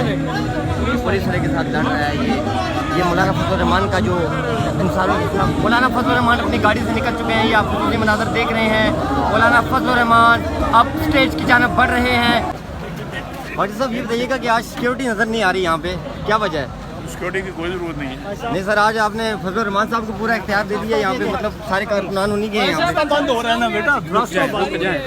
Police वाले के साथ लड़ रहा है। ये मौलाना फजल रहमान का जो मौलाना फजल रहमान अपनी गाड़ी से निकल चुके हैं। ये आप खुसूसी मनाज़र देख रहे हैं। मौलाना फजल रहमान अब स्टेज की जानब बढ़ रहे हैं। भाई साहब ये बताइएगा कि आज सिक्योरिटी नज़र नहीं आ रही यहाँ पे, क्या वजह है? सिक्योरिटी की कोई ज़रूरत नहीं है। नहीं सर, आज आपने फजल रहमान साहब को पूरा इख्तियार दे दिया यहाँ पे, मतलब सारे कारकुनान उन्हीं के यहाँ पे। बंद हो रहा है ना बेटा, रुक जाए।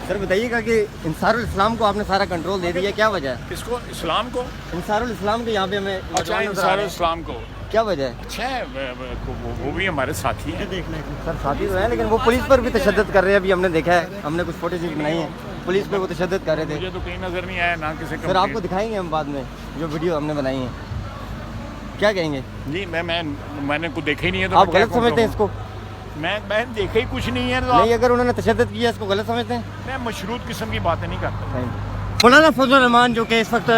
सर बताइएगा कि इंसारुल इस्लाम को आपने सारा कंट्रोल दे दिया, क्या वजह है? किसको? इस्लाम को? इंसारुल इस्लाम के यहाँ पे हमें अच्छा, इंसारुल इस्लाम को क्या वजह है? अच्छा है, वो भी हमारे साथी हैं। सर साथी तो है, लेकिन वो पुलिस पर भी तशद्दुद कर रहे हैं। अभी हमने देखा है, हमने कुछ फोटोज बनाई है, पुलिस पर वो तशद्दुद कर रहे थे। मुझे तो कहीं नजर नहीं आया ना किसी। सर आपको दिखाएंगे हम बाद में जो वीडियो हमने बनाई है, क्या कहेंगे? जी मैंने कुछ देखा ही नहीं है। तो आप गलत समझते हैं इसको? मैं देखा ही कुछ नहीं है। नहीं, अगर उन्होंने तशद्दुद किया इसको गलत समझते हैं? मैं मशरूत किस्म की बातें नहीं करता। मौलाना फजल रहमान जो कि इस वक्त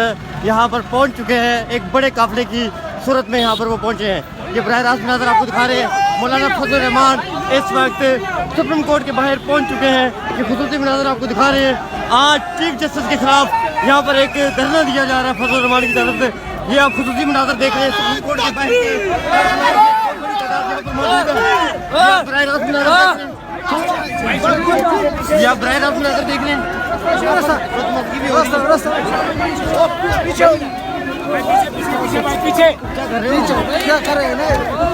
यहाँ पर पहुँच चुके हैं, एक बड़े काफिले की सूरत में यहाँ पर वो पहुँचे हैं। ये बराह रास्त नज़र आपको दिखा रहे हैं। मौलाना फजल रहमान इस वक्त सुप्रीम कोर्ट के बाहर पहुँच चुके हैं। ये खुसूसी मनाज़र आपको दिखा रहे हैं। आज चीफ जस्टिस के खिलाफ यहाँ पर एक धरना दिया जा रहा है फजल रहमान की तरफ से। ये आप खुसूसी मनाज़र देख रहे हैं सुप्रीम कोर्ट के बाहर बराह रास्त नज़र देख रहे हैं।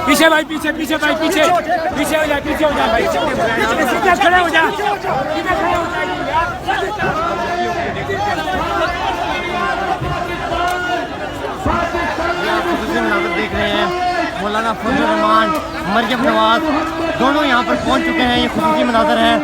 पीछे भाई, पीछे हो जाए भाई, खड़े हो जाए। देख रहे हैं मौलाना फजल रहमान, मरियम नवाज दोनों यहाँ पर पहुँच चुके हैं। ये खुसूसी मनाज़र है।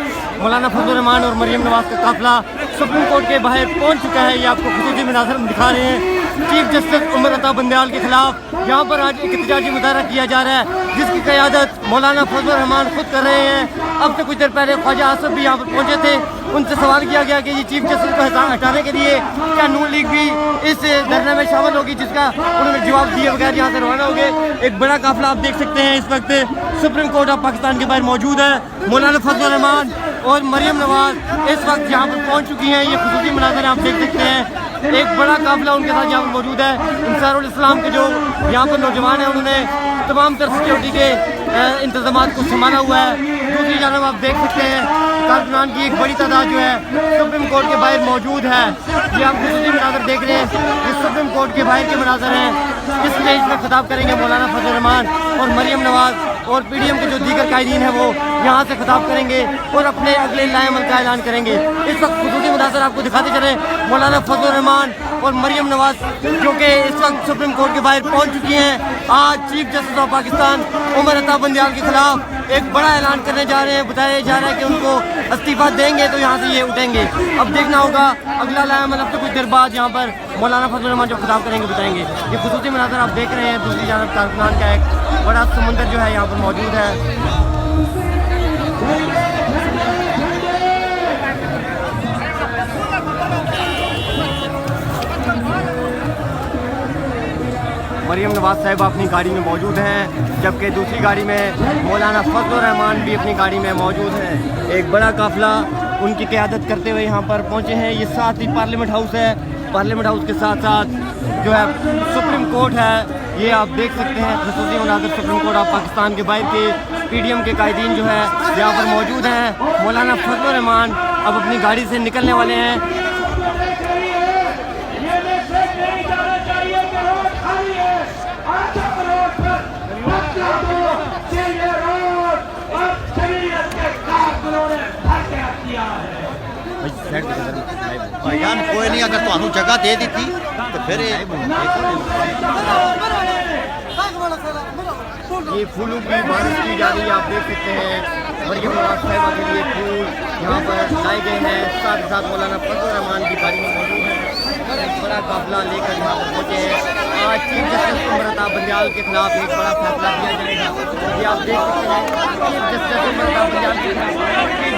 मौलाना फजल रहमान और मरियम नवाज का काफिला सुप्रीम कोर्ट के बाहर पहुँच चुका है। ये आपको खुसूसी मनाज़र में दिखा रहे हैं। चीफ जस्टिस उमर अता बंदयाल के खिलाफ यहाँ पर आज एक एहतजाजी मुजाहरा किया जा रहा है, जिसकी क़यादत मौलाना फजल रहमान खुद कर रहे हैं। अब से कुछ देर पहले ख्वाजा आसफ भी यहाँ पर पहुँचे थे। उनसे सवाल किया गया कि ये चीफ जस्टिस को हटाने के लिए क्या नून लीग भी इस धरने में शामिल होगी, जिसका उन्होंने जवाब दिए बगैर यहाँ से रवाना हो गए। एक बड़ा काफिला आप देख सकते हैं इस वक्त सुप्रीम कोर्ट ऑफ पाकिस्तान के बाहर मौजूद है। मौलाना फजल रहमान और मरियम नवाज इस वक्त यहाँ पर पहुँच चुकी हैं। ये खुसूसी मनाज़र आप देख सकते हैं। एक बड़ा काफिला उनके साथ यहाँ पर मौजूद है। इंसारुल इस्लाम के जो यहाँ पर नौजवान हैं, उन्होंने तमाम तरह सिक्योरिटी के इंतजाम को संभाला हुआ है। दूसरी जानब आप देख सकते हैं कारकुनान की एक बड़ी तादाद जो है सुप्रीम कोर्ट के बाहर मौजूद है। ये आप खुसूसी मनाज़र देख रहे हैं। ये सुप्रीम कोर्ट के बाहर के मनाज़र हैं। इस स्टेज पर खिताब करेंगे मौलाना फजल रहमान और मरियम नवाज, और पीडीएम के जो दीगर कायदीन हैं वो यहाँ से खिताब करेंगे और अपने अगले लाएमल का ऐलान करेंगे। इस वक्त खुसूसी मनाज़र आपको दिखाते चले मौलाना फजल रहमान और मरियम नवाज जो कि इस वक्त सुप्रीम कोर्ट के बाहर पहुँच चुकी हैं। आज chief justice of Pakistan Umar Ata Bandial के खिलाफ एक बड़ा ऐलान करने जा रहे हैं। बताया जा रहा है कि उनको इस्तीफा देंगे तो यहाँ से ये उठेंगे। अब देखना होगा अगला लाएमल। अब तो कुछ देर बाद यहाँ पर मौलाना फजल रहमान जो खिताब करेंगे बताएंगे। ये खुसूसी मनाज़र आप देख रहे हैं। दूसरी जानब कारकुनान का एक बड़ा समुंदर जो है यहाँ पर मौजूद है। मरियम नवाज साहब अपनी गाड़ी में मौजूद हैं, जबकि दूसरी गाड़ी में मौलाना फजल रहमान भी अपनी गाड़ी में मौजूद हैं। एक बड़ा काफिला उनकी क़यादत करते हुए यहाँ पर पहुँचे हैं। ये साथ ही पार्लियामेंट हाउस है। पार्लियामेंट हाउस के साथ साथ जो है सुप्रीम कोर्ट है। ये आप देख सकते हैं खुसूसी मनाज़र सुप्रीम कोर्ट ऑफ पाकिस्तान के बाहर के पीडीएम के कायदीन जो है यहाँ पर मौजूद हैं। मौलाना फजल रहमान अब अपनी गाड़ी से निकलने वाले हैं। भाईजान कोई नहीं, अगर तुहानू जगह दे दी थी तो फिर ये फूलों की बारिश की जा रही है। आप देख सकते हैं मरियम नवाज साहिबा के लिए फूल यहाँ पर लाए गए हैं। साथ ही साथ मौलाना फजल रहमान की गाड़ी में मौजूद है। एक बड़ा काफिला लेकर यहाँ पर पहुँचे हैं। आज चीफ जस्टिस उमर अता बंदयाल के खिलाफ एक बड़ा फैसला किया जाएगा। ये आप देख सकते हैं चीफ जस्टिस उमर अता बंदयाल के खिलाफ एक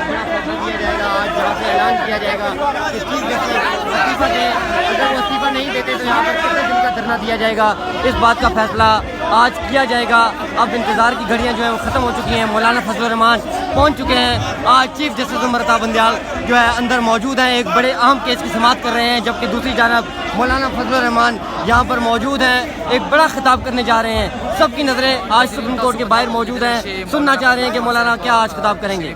बड़ा फैसला किया जाएगा। आज जहाँ से ऐलान किया जाएगा कि चीफ जस्टिस इस्तीफा दें। अगर वो इस्तीफा नहीं देते तो यहाँ पर कितने दिन का धरना दिया जाएगा, इस बात का फैसला आज किया जाएगा। अब इंतज़ार की घड़ियां जो है वो ख़त्म हो चुकी हैं। मौलाना फजलुर रहमान पहुंच चुके हैं। आज चीफ जस्टिस उमर अता बंदियाल जो है अंदर मौजूद हैं, एक बड़े अहम केस की समाअत कर रहे हैं, जबकि दूसरी जानब मौलाना फजलुर रहमान यहाँ पर मौजूद हैं, एक बड़ा खिताब करने जा रहे हैं। सबकी नज़रें आज सुप्रीम कोर्ट के बाहर मौजूद हैं, सुनना चाह रहे हैं कि मौलाना क्या आज खिताब करेंगे।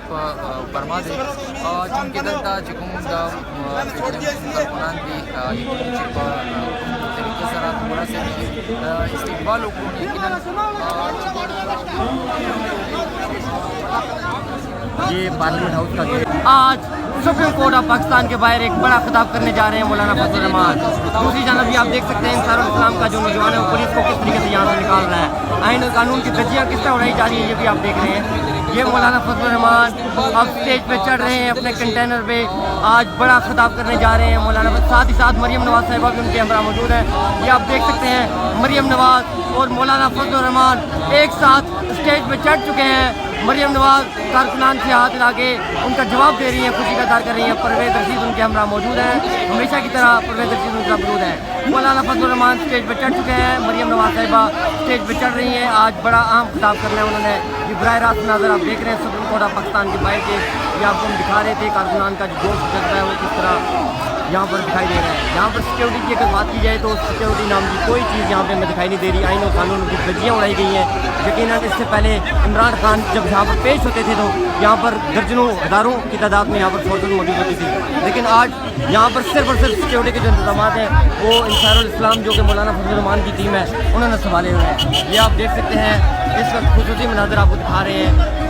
ये पार्लियामेंट हाउस का गेट। आज सुप्रीम कोर्ट ऑफ पाकिस्तान के बाहर एक बड़ा खिताब करने जा रहे हैं मौलाना फजलुर रहमान। दूसरी जानब भी आप देख सकते हैं इंसारुल इस्लाम का जो नौजवान है वो पुलिस को किस तरीके से यहाँ से निकाल रहा है, आईन और कानून की धज्जियाँ किस तरह उड़ाई जा रही है, ये भी आप देख रहे हैं। ये मौलाना फजलुर रहमान अब स्टेज पे चढ़ रहे हैं अपने कंटेनर पे, आज बड़ा खिताब करने जा रहे हैं मौलाना। साथ ही साथ मरियम नवाज साहिबा भी उनके हमरा मौजूद है। ये आप देख सकते हैं मरियम नवाज और मौलाना फजलुर रहमान एक साथ स्टेज पे चढ़ चुके हैं। मरियम नवाज कारकुनान से हाथ हिला के उनका जवाब दे रही हैं, खुशी का इज़हार कर रही हैं। परवेज़ रशीद उनके हमरा मौजूद हैं, हमेशा की तरह परवेज़ रशीद उनका मौजूद है। मौलाना फजलुर रहमान स्टेज पर चढ़ चुके हैं, मरियम नवाज साहिबा स्टेज पर चढ़ रही हैं। आज बड़ा अहम खिताब करना है उन्होंने। ये बराह रास्त नज़र आप देख रहे हैं सुप्रीम कोर्ट ऑफ पाकिस्तान के बाहर के, ये आपको हम दिखा रहे थे कारकुनान का जो जोश जज्बा है वो किस तरह यहाँ पर दिखाई दे रहा है। यहाँ पर सिक्योरिटी की अगर बात की जाए तो सिक्योरिटी नाम की कोई चीज़ यहाँ पे हमें दिखाई नहीं दे रही। आईन और कानून की धज्जियाँ उड़ाई गई हैं। यकीनन इससे पहले इमरान खान जब यहाँ पर पेश होते थे तो यहाँ पर दर्जनों हज़ारों की तादाद में यहाँ पर फोर्सेज मौजूद होती थी, लेकिन आज यहाँ पर सिर्फ और सिर्फ सिक्योरिटी के जो इंतजाम हैं वो इंसारुल इस्लाम जो कि मौलाना फजलुर रहमान की टीम है उन्होंने संभाले हुए हैं। ये आप देख सकते हैं इस वक्त खुसूसी मनाज़र आपको दिखा रहे हैं।